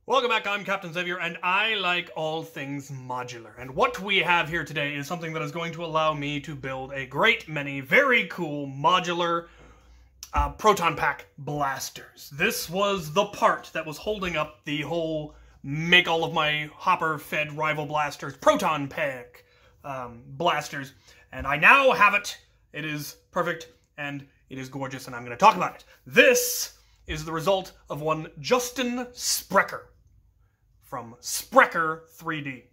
Welcome back, I'm Captain Xavier, and I like all things modular. And what we have here today is something that is going to allow me to build a great many very cool modular proton pack blasters. This was the part that was holding up the whole make all of my hopper-fed rival blasters proton pack blasters. And I now have it. It is perfect, and it is gorgeous, and I'm going to talk about it. This is the result of one Justin Sprecher from Sprecher3D.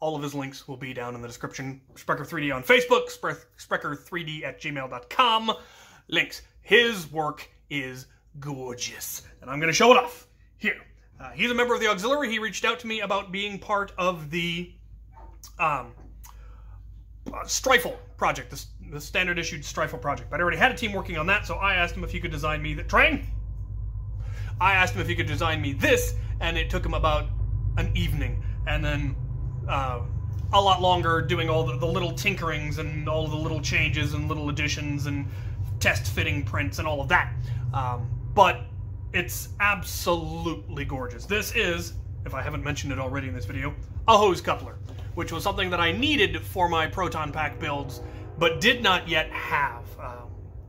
All of his links will be down in the description. Sprecher3D on Facebook, Sprecher3D@gmail.com. Links. His work is gorgeous, and I'm going to show it off here. He's a member of the auxiliary. He reached out to me about being part of the Strifle project, the standard issued Strifle project. But I already had a team working on that, so I asked him if he could design me the train. I asked him if he could design me this, and it took him about an evening, and then a lot longer doing all the little tinkerings and all the little changes and little additions and test fitting prints and all of that. But it's absolutely gorgeous. This is, if I haven't mentioned it already in this video, a hose coupler, which was something that I needed for my proton pack builds, but did not yet have.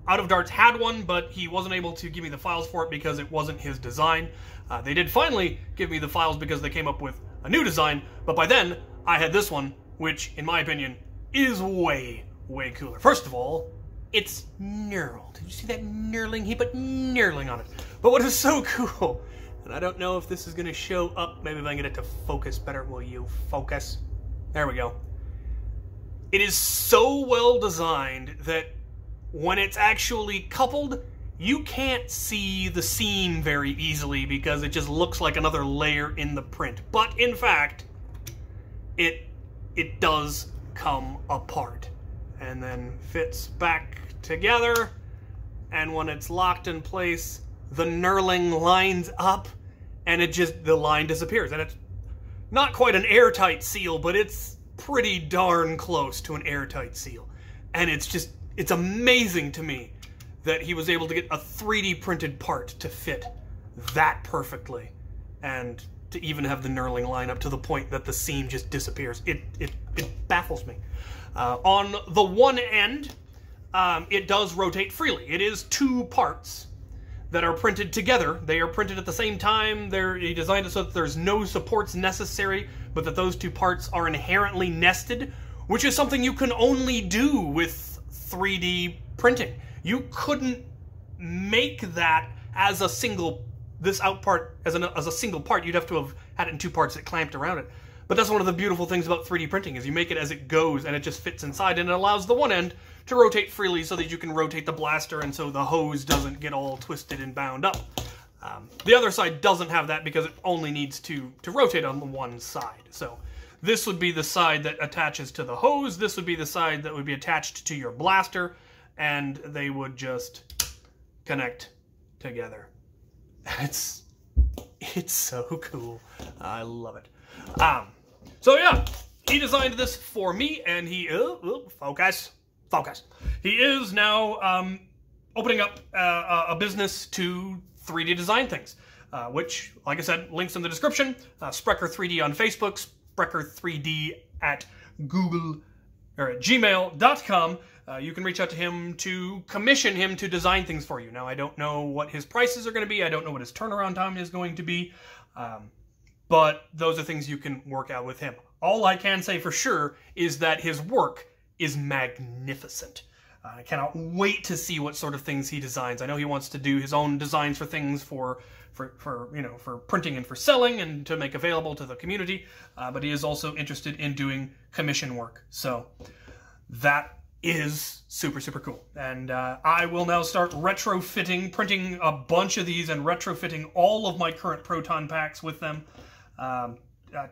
Out of Darts had one, but he wasn't able to give me the files for it because it wasn't his design. They did finally give me the files because they came up with a new design, but by then I had this one, which, in my opinion, is way, way cooler. First of all, it's knurled. Did you see that knurling? He put knurling on it. But what is so cool, and I don't know if this is going to show up, maybe if I can get it to focus better. Will you focus? There we go. It is so well designed that when it's actually coupled, you can't see the seam very easily because it just looks like another layer in the print. But in fact, it does come apart and then fits back together, and when it's locked in place, the knurling lines up and the line disappears. And it's not quite an airtight seal, but it's pretty darn close to an airtight seal. And it's amazing to me that he was able to get a 3D printed part to fit that perfectly, and to even have the knurling line up to the point that the seam just disappears. It baffles me. On the one end, it does rotate freely. It is two parts that are printed together. They are printed at the same time. He designed it so that there's no supports necessary, but that those two parts are inherently nested, which is something you can only do with 3D printing. You couldn't make that as a single, this out part as a single part. You'd have to have had it in two parts that clamped around it. But that's one of the beautiful things about 3D printing, is you make it as it goes and it just fits inside, and it allows the one end to rotate freely so that you can rotate the blaster and so the hose doesn't get all twisted and bound up. The other side doesn't have that because it only needs to rotate on the one side. So this would be the side that attaches to the hose, this would be the side that would be attached to your blaster, and they would just connect together. It's so cool. I love it. So yeah, he designed this for me, and he focus. He is now opening up a business to 3D design things, which, like I said, links in the description. Sprecher3D on Facebook, Sprecher3D at Google or at gmail.com. You can reach out to him to commission him to design things for you. Now, I don't know what his prices are going to be. I don't know what his turnaround time is going to be. But those are things you can work out with him. All I can say for sure is that his work is magnificent. I cannot wait to see what sort of things he designs. I know he wants to do his own designs for things for printing and for selling and to make available to the community. But he is also interested in doing commission work. So that is super, super cool. And I will now start retrofitting, printing a bunch of these and retrofitting all of my current proton packs with them.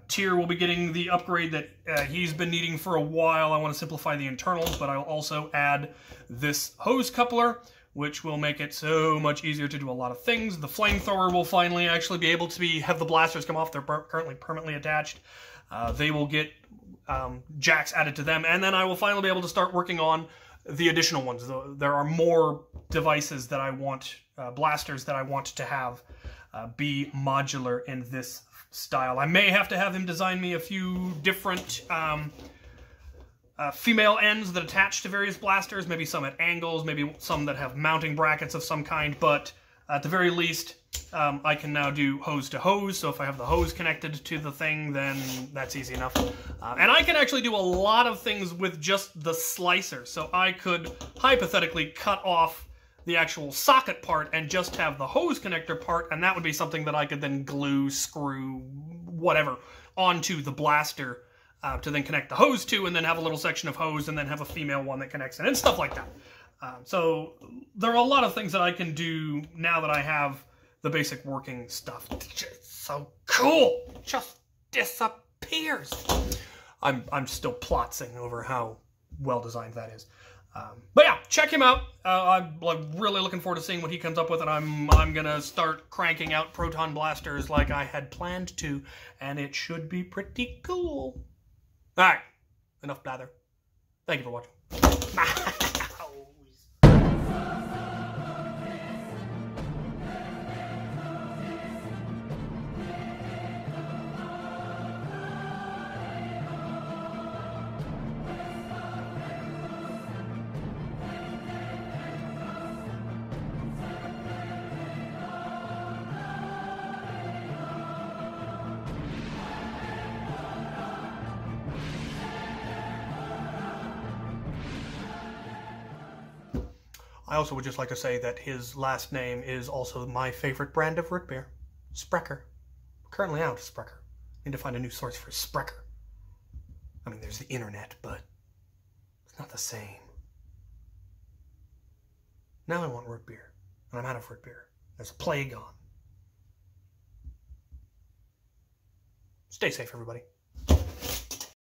Tyr will be getting the upgrade that he's been needing for a while. I want to simplify the internals, but I'll also add this hose coupler, which will make it so much easier to do a lot of things. The flamethrower will finally actually be able to have the blasters come off. They're currently permanently attached. They will get jacks added to them, and then I will finally be able to start working on the additional ones. There are more devices that I want, blasters that I want to have be modular in this style. I may have to have him design me a few different female ends that attach to various blasters, maybe some at angles, maybe some that have mounting brackets of some kind, but at the very least, I can now do hose to hose, so if I have the hose connected to the thing, then that's easy enough. And I can actually do a lot of things with just the slicer, so I could hypothetically cut off the actual socket part and just have the hose connector part, and that would be something that I could then glue, screw, whatever, onto the blaster to then connect the hose to, and then have a little section of hose, and then have a female one that connects in, and stuff like that. So there are a lot of things that I can do now that I have the basic working stuff. It's just so cool. It just disappears. I'm still plotzing over how well designed that is. But yeah, check him out. I'm really looking forward to seeing what he comes up with, and I'm gonna start cranking out proton blasters like I had planned to, and it should be pretty cool. All right, enough blather. Thank you for watching. I also would just like to say that his last name is also my favorite brand of root beer, Sprecher. Currently out of Sprecher. Need to find a new source for Sprecher. I mean, there's the internet, but it's not the same. Now I want root beer, and I'm out of root beer. There's a plague on. Stay safe, everybody.